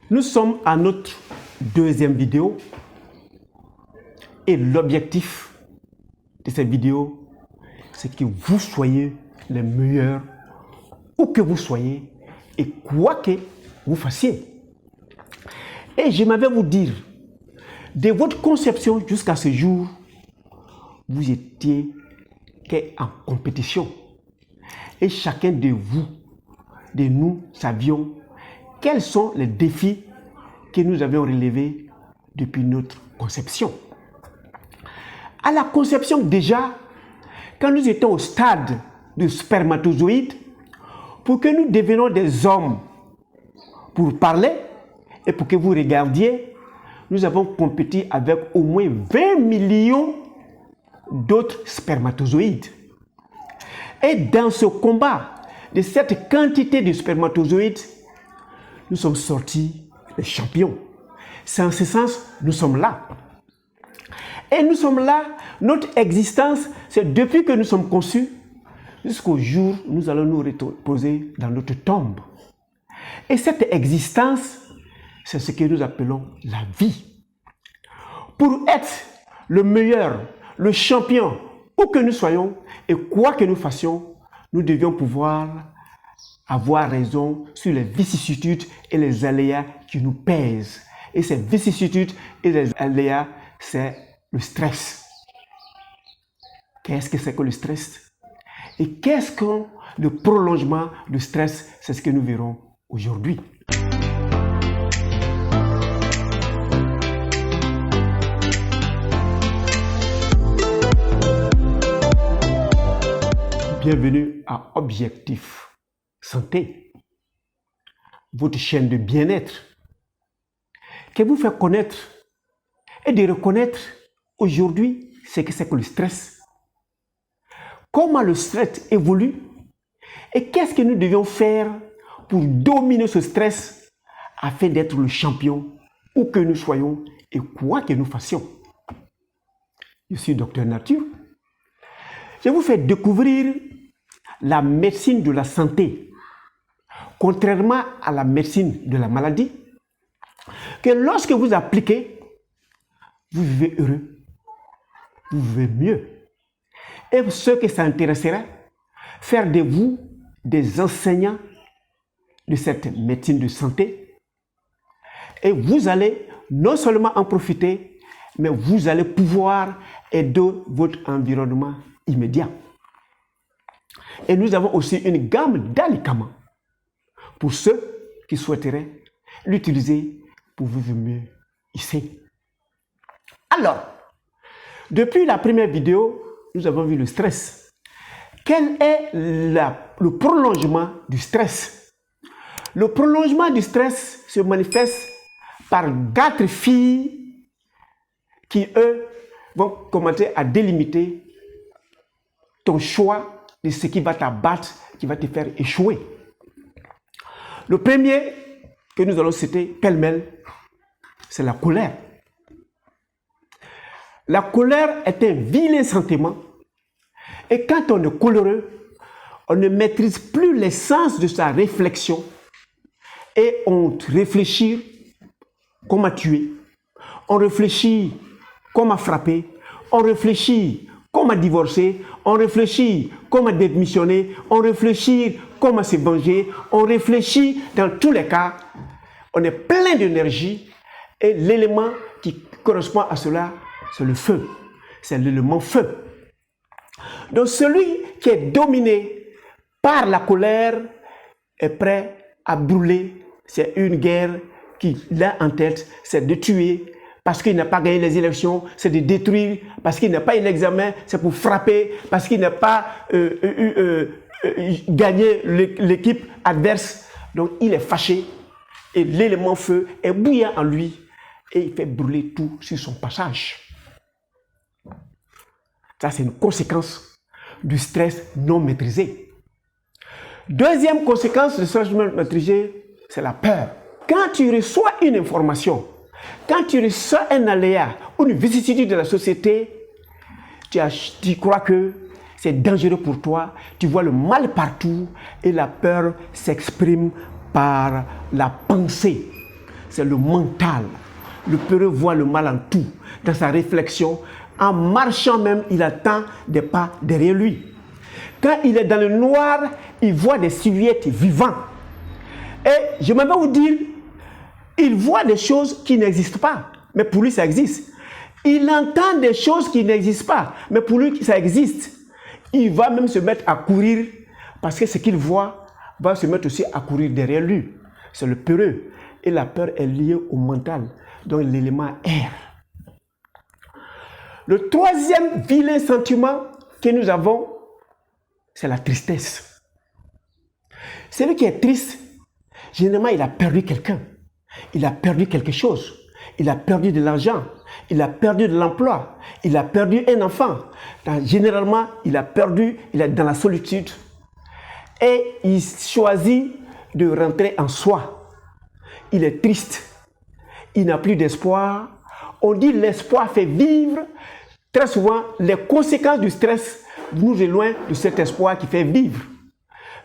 Nous sommes à notre deuxième vidéo et l'objectif de cette vidéo, c'est que vous soyez les meilleurs où que vous soyez et quoi que vous fassiez. Et j'aimerais vous dire, de votre conception jusqu'à ce jour, vous étiez qu'en compétition. Et chacun de vous, de nous, savions quels sont les défis que nous avions relevés depuis notre conception. À la conception déjà, quand nous étions au stade du spermatozoïde, pour que nous devenions des hommes pour parler et pour que vous regardiez, nous avons compéti avec au moins 20 millions d'autres spermatozoïdes. Et dans ce combat de cette quantité de spermatozoïdes, nous sommes sortis les champions. C'est en ce sens, nous sommes là. Et nous sommes là, notre existence, c'est depuis que nous sommes conçus, jusqu'au jour où nous allons nous reposer dans notre tombe. Et cette existence, c'est ce que nous appelons la vie. Pour être le meilleur, le champion, où que nous soyons et quoi que nous fassions, nous devions pouvoir avoir raison sur les vicissitudes et les aléas qui nous pèsent. Et ces vicissitudes et les aléas, c'est le stress. Qu'est-ce que c'est que le stress? Et qu'est-ce que le prolongement du stress? C'est ce que nous verrons aujourd'hui. Bienvenue à Objectif Santé, votre chaîne de bien-être qui vous fait connaître et de reconnaître aujourd'hui ce que c'est que le stress. Comment le stress évolue et qu'est-ce que nous devions faire pour dominer ce stress afin d'être le champion où que nous soyons et quoi que nous fassions. Je suis Docteur Nature. Je vous fais découvrir la médecine de la santé, contrairement à la médecine de la maladie, que lorsque vous appliquez, vous vivez heureux, vous vivez mieux. Et ceux que ça intéresserait, faire de vous des enseignants de cette médecine de santé, et vous allez non seulement en profiter, mais vous allez pouvoir aider votre environnement immédiat. Et nous avons aussi une gamme d'alicaments pour ceux qui souhaiteraient l'utiliser pour vivre mieux ici. Alors, depuis la première vidéo, nous avons vu le stress. Quel est le prolongement du stress? Le prolongement du stress se manifeste par 4 filles qui, eux, vont commencer à délimiter ton choix de ce qui va t'abattre, qui va te faire échouer. Le premier que nous allons citer pêle-mêle, c'est la colère. La colère est un vilain sentiment et quand on est coléreux, on ne maîtrise plus l'essence de sa réflexion et on réfléchit comment tuer, on réfléchit comment frapper, on réfléchit comment divorcer, on réfléchit comment démissionner, on réfléchit comment se venger, on réfléchit dans tous les cas, on est plein d'énergie et l'élément qui correspond à cela, c'est le feu, c'est l'élément feu. Donc celui qui est dominé par la colère est prêt à brûler, c'est une guerre qu'il a en tête, c'est de tuer, parce qu'il n'a pas gagné les élections, c'est de détruire, parce qu'il n'a pas eu l'examen, c'est pour frapper, parce qu'il n'a pas gagné l'équipe adverse. Donc il est fâché et l'élément feu est bouillant en lui et il fait brûler tout sur son passage. Ça, c'est une conséquence du stress non maîtrisé. Deuxième conséquence du stress non maîtrisé, c'est la peur. Quand tu reçois une information, quand tu reçois un aléa ou une vicissitude de la société, tu crois que c'est dangereux pour toi, tu vois le mal partout et la peur s'exprime par la pensée. c'est le mental. Le peureux voit le mal en tout, dans sa réflexion. En marchant même, il attend des pas derrière lui. Quand il est dans le noir, il voit des silhouettes vivantes. Et je vais vous dire, il voit des choses qui n'existent pas, mais pour lui, ça existe. Il entend des choses qui n'existent pas, mais pour lui, ça existe. Il va même se mettre à courir, parce que ce qu'il voit va se mettre aussi à courir derrière lui. C'est le peureux. Et la peur est liée au mental, donc l'élément R. Le troisième vilain sentiment que nous avons, c'est la tristesse. Celui qui est triste, généralement, il a perdu quelqu'un. Il a perdu quelque chose. Il a perdu de l'argent. Il a perdu de l'emploi. Il a perdu un enfant. Généralement, il est dans la solitude. Et il choisit de rentrer en soi. Il est triste. Il n'a plus d'espoir. On dit l'espoir fait vivre. Très souvent, les conséquences du stress nous éloignent de cet espoir qui fait vivre.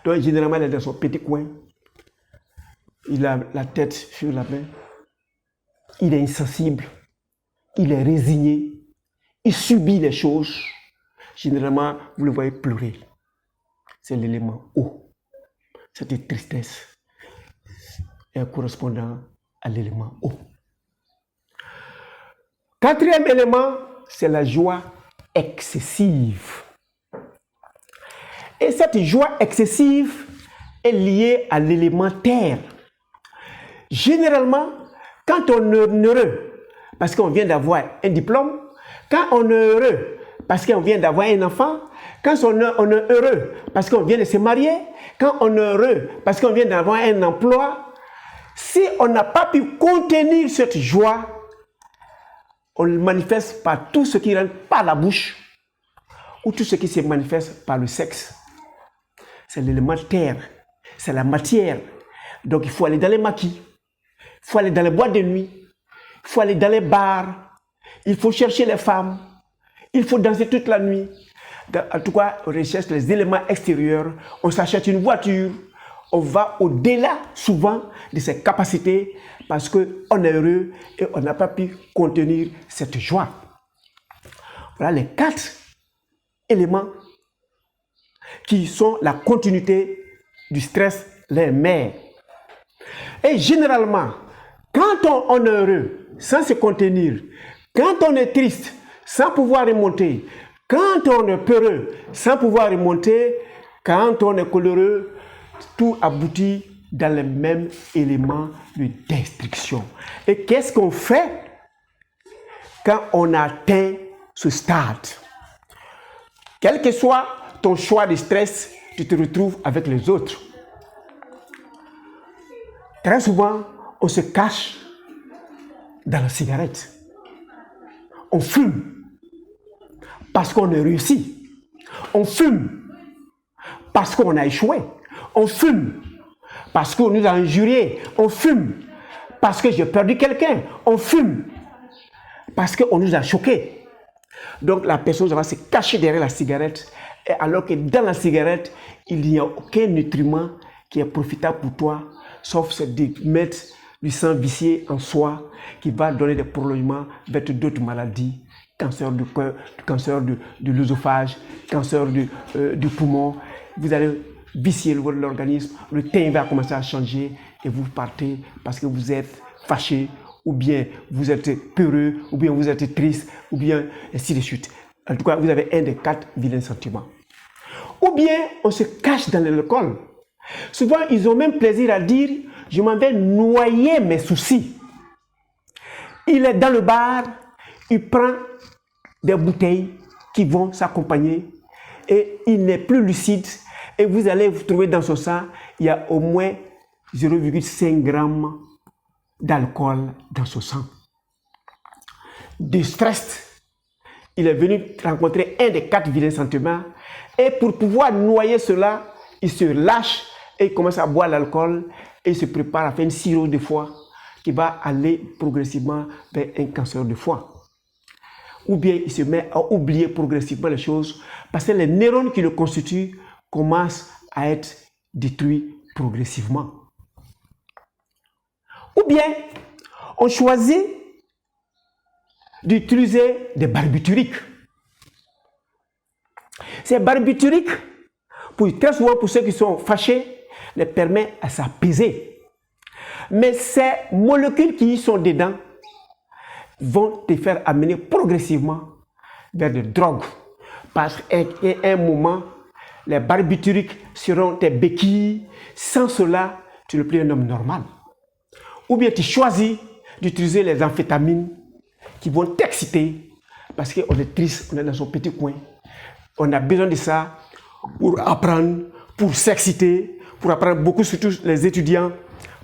Donc, généralement, il est dans son petit coin. Il a la tête sur la main. Il est insensible. Il est résigné. Il subit les choses. Généralement, vous le voyez pleurer. C'est l'élément O. Cette tristesse est correspondant à l'élément O. Quatrième élément, c'est la joie excessive. Et cette joie excessive est liée à l'élément terre. Généralement, quand on est heureux parce qu'on vient d'avoir un diplôme, quand on est heureux parce qu'on vient d'avoir un enfant, quand on est heureux parce qu'on vient de se marier, quand on est heureux parce qu'on vient d'avoir un emploi, si on n'a pas pu contenir cette joie, on le manifeste par tout ce qui rentre par la bouche ou tout ce qui se manifeste par le sexe. C'est l'élément terre, c'est la matière. Donc il faut aller dans les maquis, il faut aller dans les boîtes de nuit, il faut aller dans les bars, il faut chercher les femmes, il faut danser toute la nuit. En tout cas, on recherche les éléments extérieurs, on s'achète une voiture, on va au-delà souvent de ses capacités parce qu'on est heureux et on n'a pas pu contenir cette joie. Voilà les 4 éléments qui sont la continuité du stress, les mers. Et généralement, quand on est heureux, sans se contenir, quand on est triste, sans pouvoir remonter, quand on est peureux, sans pouvoir remonter, quand on est coléreux, tout aboutit dans les mêmes éléments de destruction. Et qu'est-ce qu'on fait quand on atteint ce stade? Quel que soit ton choix de stress, tu te retrouves avec les autres. Très souvent, on se cache dans la cigarette. On fume parce qu'on a réussi. On fume parce qu'on a échoué. On fume parce qu'on nous a injuriés. On fume parce que j'ai perdu quelqu'un. On fume parce qu'on nous a choqués. Donc la personne va se cacher derrière la cigarette, et alors que dans la cigarette, il n'y a aucun nutriment qui est profitable pour toi, sauf de mettre du sang vicié en soi qui va donner des prolongements vers d'autres maladies, cancer du cœur, cancer de l'œsophage, cancer du poumon. Vous allez vicier l'organisme, le teint va commencer à changer et vous partez parce que vous êtes fâché, ou bien vous êtes peureux, ou bien vous êtes triste, ou bien ainsi de suite. En tout cas, vous avez un des 4 vilains sentiments. Ou bien on se cache dans l'alcool. Souvent, ils ont même plaisir à dire « je m'en vais noyer mes soucis ». Il est dans le bar, il prend des bouteilles qui vont s'accompagner et il n'est plus lucide. Et vous allez vous trouver dans son sang, il y a au moins 0,5 grammes d'alcool dans son sang. De stress, il est venu rencontrer un des 4 vilains sentiments et pour pouvoir noyer cela, il se lâche et il commence à boire l'alcool et il se prépare à faire une cirrhose de foie qui va aller progressivement vers un cancer de foie. Ou bien il se met à oublier progressivement les choses parce que les neurones qui le constituent commencent à être détruits progressivement. Ou bien on choisit d'utiliser des barbituriques. Ces barbituriques, très souvent pour ceux qui sont fâchés, les permet à s'apaiser. Mais ces molécules qui y sont dedans vont te faire amener progressivement vers des drogues. Parce qu'à un moment, les barbituriques seront tes béquilles. Sans cela, tu n'es plus un homme normal. Ou bien tu choisis d'utiliser les amphétamines qui vont t'exciter parce qu'on est triste, on est dans son petit coin. On a besoin de ça pour apprendre, pour s'exciter, pour apprendre beaucoup, surtout les étudiants,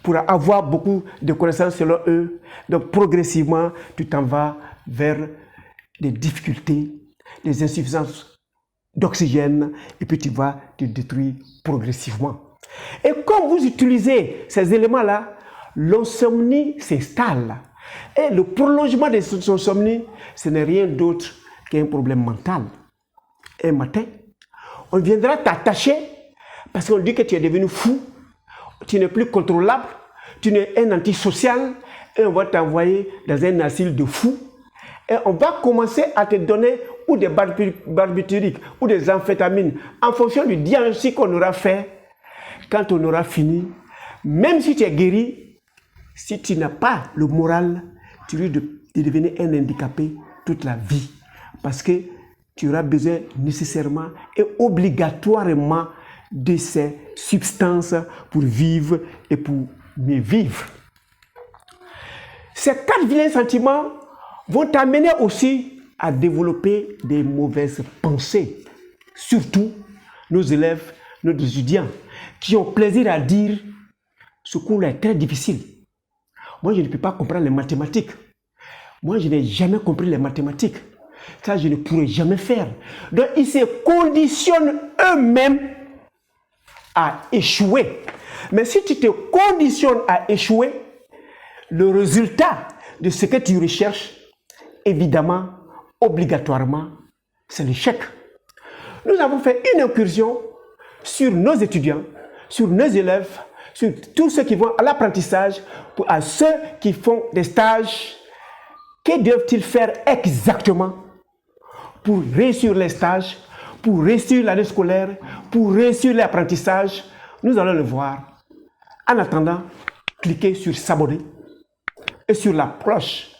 pour avoir beaucoup de connaissances selon eux. Donc progressivement, tu t'en vas vers des difficultés, des insuffisances d'oxygène, et puis tu vas te détruire progressivement. Et comme vous utilisez ces éléments-là, l'insomnie s'installe. Et le prolongement de cette insomnie, ce n'est rien d'autre qu'un problème mental. Un matin, on viendra t'attacher parce qu'on dit que tu es devenu fou, tu n'es plus contrôlable, tu n'es un antisocial, et on va t'envoyer dans un asile de fous. Et on va commencer à te donner ou des barbituriques ou des amphétamines en fonction du diagnostic qu'on aura fait. Quand on aura fini, même si tu es guéri, si tu n'as pas le moral, tu risques de devenir un handicapé toute la vie. Parce que tu auras besoin nécessairement et obligatoirement de ces substances pour vivre et pour mieux vivre. Ces 4 vilains sentiments vont t'amener aussi à développer des mauvaises pensées. Surtout nos élèves, nos étudiants, qui ont plaisir à dire ce cours-là est très difficile. Moi, je ne peux pas comprendre les mathématiques. Moi, je n'ai jamais compris les mathématiques. Ça, je ne pourrai jamais faire. Donc, ils se conditionnent eux-mêmes à échouer. Mais si tu te conditionnes à échouer, le résultat de ce que tu recherches, évidemment, obligatoirement, c'est l'échec. Nous avons fait une incursion sur nos étudiants, sur nos élèves, sur tous ceux qui vont à l'apprentissage, à ceux qui font des stages. Que doivent-ils faire exactement pour réussir les stages, pour réussir l'année scolaire, pour réussir l'apprentissage? Nous allons le voir. En attendant, cliquez sur s'abonner et sur la cloche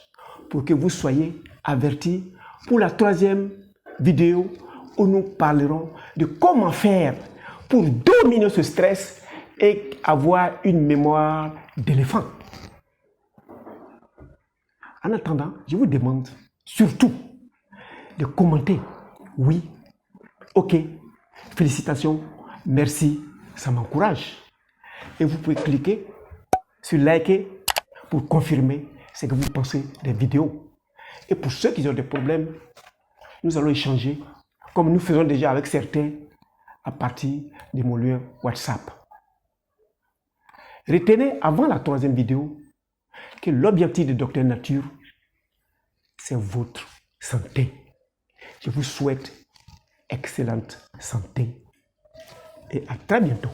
pour que vous soyez avertis pour la 3e vidéo où nous parlerons de comment faire pour dominer ce stress et avoir une mémoire d'éléphant. En attendant, je vous demande surtout de commenter. Oui, ok, félicitations, merci, ça m'encourage. Et vous pouvez cliquer sur liker pour confirmer ce que vous pensez des vidéos. Et pour ceux qui ont des problèmes, nous allons échanger, comme nous faisons déjà avec certains, à partir de mon lien WhatsApp. Retenez avant la 3e vidéo que l'objectif de Docteur Nature, c'est votre santé. Je vous souhaite excellente santé et à très bientôt.